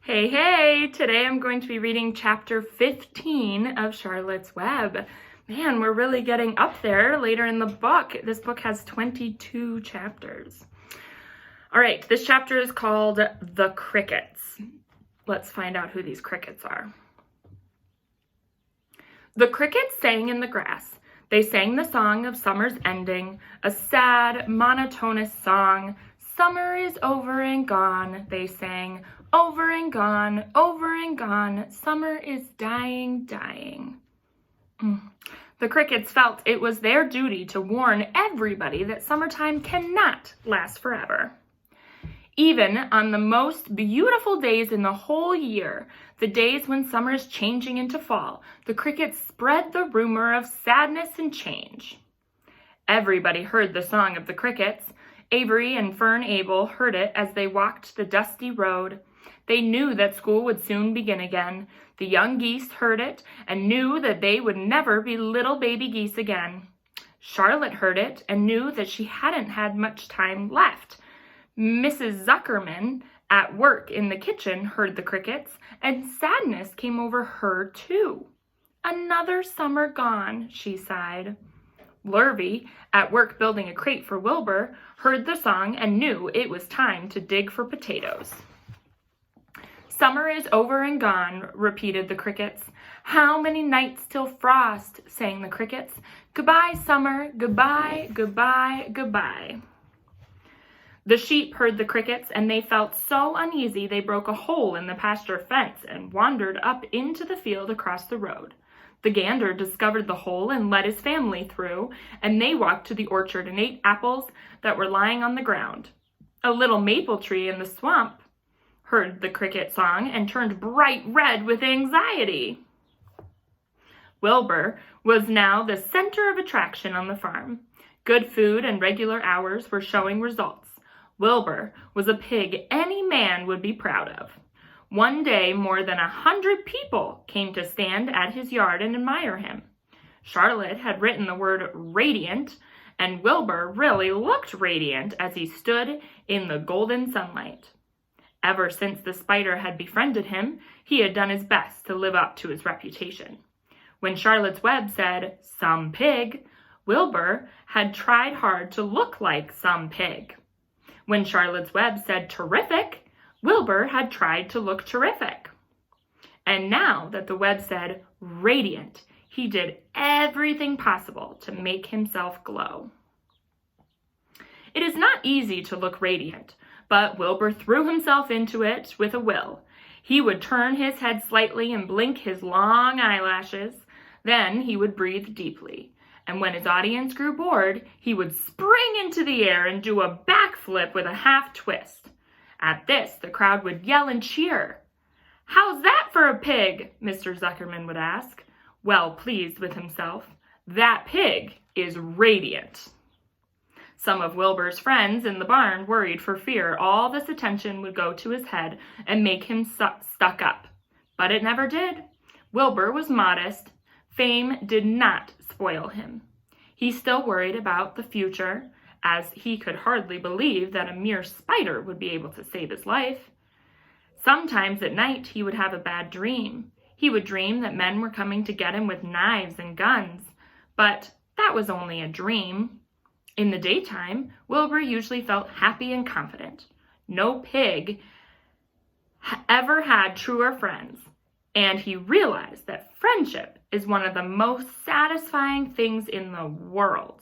Hey, hey! Today I'm going to be reading chapter 15 of Charlotte's Web. Man, we're really getting up there later in the book. This book has 22 chapters. All right, this chapter is called The Crickets. Let's find out who these crickets are. The crickets sang in the grass. They sang the song of summer's ending, a sad, monotonous song. Summer is over and gone, they sang. Over and gone, over and gone. Summer is dying, dying. The crickets felt it was their duty to warn everybody that summertime cannot last forever. Even on the most beautiful days in the whole year, the days when summer is changing into fall, the crickets spread the rumor of sadness and change. Everybody heard the song of the crickets. Avery and Fern Abel heard it as they walked the dusty road. They knew that school would soon begin again. The young geese heard it and knew that they would never be little baby geese again. Charlotte heard it and knew that she hadn't had much time left. Mrs. Zuckerman, at work in the kitchen, heard the crickets, and sadness came over her too. Another summer gone, she sighed. Lurvy, at work building a crate for Wilbur, heard the song and knew it was time to dig for potatoes. Summer is over and gone, repeated the crickets. How many nights till frost, sang the crickets. Goodbye, summer, goodbye, goodbye, goodbye. The sheep heard the crickets, and they felt so uneasy they broke a hole in the pasture fence and wandered up into the field across the road. The gander discovered the hole and led his family through, and they walked to the orchard and ate apples that were lying on the ground. A little maple tree in the swamp heard the cricket song and turned bright red with anxiety. Wilbur was now the center of attraction on the farm. Good food and regular hours were showing results. Wilbur was a pig any man would be proud of. One day, more than 100 people came to stand at his yard and admire him. Charlotte had written the word radiant, and Wilbur really looked radiant as he stood in the golden sunlight. Ever since the spider had befriended him, he had done his best to live up to his reputation. When Charlotte's Web said, "some pig," Wilbur had tried hard to look like some pig. When Charlotte's Web said terrific, Wilbur had tried to look terrific. And now that the web said radiant, he did everything possible to make himself glow. It is not easy to look radiant, but Wilbur threw himself into it with a will. He would turn his head slightly and blink his long eyelashes. Then he would breathe deeply. And when his audience grew bored, he would spring into the air and do a backflip with a half twist. At this, the crowd would yell and cheer. "How's that for a pig?" Mr. Zuckerman would ask, well pleased with himself. That pig is radiant. Some of Wilbur's friends in the barn worried for fear all this attention would go to his head and make him stuck up. But it never did. Wilbur was modest. Fame did not spoil him. He still worried about the future, as he could hardly believe that a mere spider would be able to save his life. Sometimes at night he would have a bad dream. He would dream that men were coming to get him with knives and guns, but that was only a dream. In the daytime, Wilbur usually felt happy and confident. No pig ever had truer friends, and he realized that friendship is one of the most satisfying things in the world.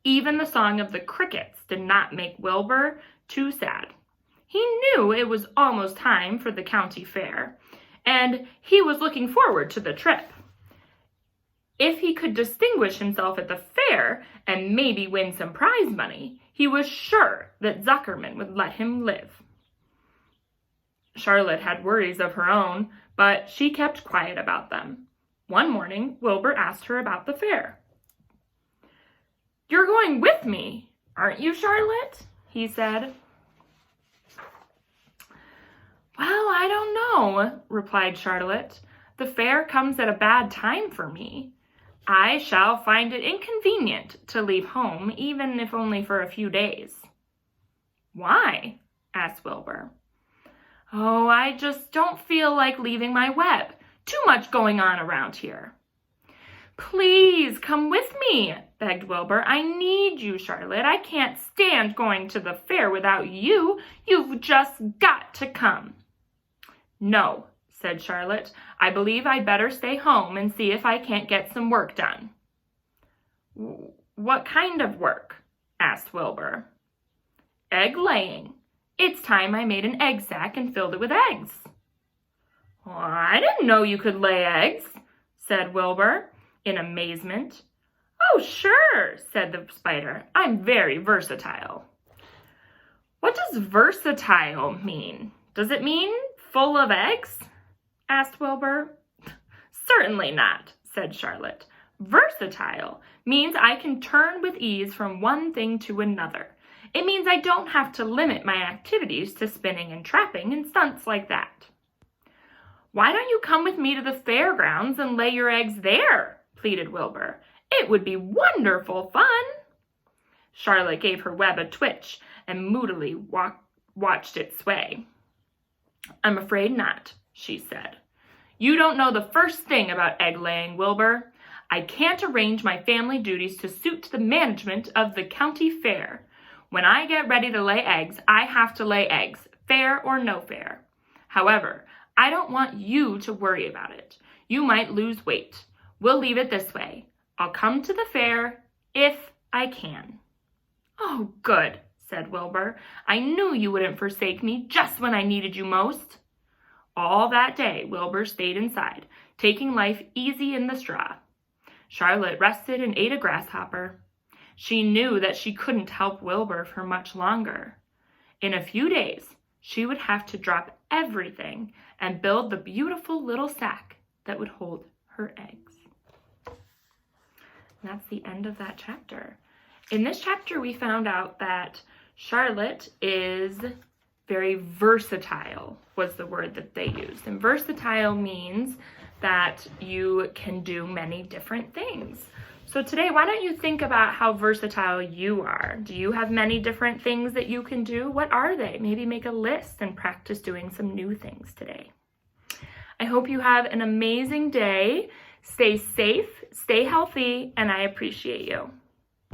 Even the song of the crickets did not make Wilbur too sad. He knew it was almost time for the county fair, and he was looking forward to the trip. If he could distinguish himself at the fair and maybe win some prize money, he was sure that Zuckerman would let him live. Charlotte had worries of her own, but she kept quiet about them. One morning, Wilbur asked her about the fair. "You're going with me, aren't you, Charlotte?" he said. "Well, I don't know," replied Charlotte. "The fair comes at a bad time for me. I shall find it inconvenient to leave home, even if only for a few days." "Why?" asked Wilbur. Oh, I just don't feel like leaving my web. Too much going on around here. Please come with me, begged Wilbur. I need you, Charlotte. I can't stand going to the fair without you. You've just got to come. No, said Charlotte. I believe I'd better stay home and see if I can't get some work done. What kind of work? Asked Wilbur. Egg laying. It's time I made an egg sack and filled it with eggs. Well, I didn't know you could lay eggs, said Wilbur in amazement. Oh, sure, said the spider. I'm very versatile. What does versatile mean? Does it mean full of eggs? Asked Wilbur. Certainly not, said Charlotte. Versatile means I can turn with ease from one thing to another. It means I don't have to limit my activities to spinning and trapping and stunts like that. Why don't you come with me to the fairgrounds and lay your eggs there? Pleaded Wilbur. It would be wonderful fun. Charlotte gave her web a twitch and moodily watched it sway. I'm afraid not, she said. You don't know the first thing about egg laying, Wilbur. I can't arrange my family duties to suit the management of the county fair. When I get ready to lay eggs, I have to lay eggs, fair or no fair. However, I don't want you to worry about it. You might lose weight. We'll leave it this way. I'll come to the fair if I can. Oh, good, said Wilbur. I knew you wouldn't forsake me just when I needed you most. All that day, Wilbur stayed inside, taking life easy in the straw. Charlotte rested and ate a grasshopper. She knew that she couldn't help Wilbur for much longer. In a few days, she would have to drop everything and build the beautiful little sack that would hold her eggs. And that's the end of that chapter. In this chapter, we found out that Charlotte is very versatile, was the word that they used. And versatile means that you can do many different things. So today, why don't you think about how versatile you are? Do you have many different things that you can do? What are they? Maybe make a list and practice doing some new things today. I hope you have an amazing day. Stay safe, stay healthy, and I appreciate you.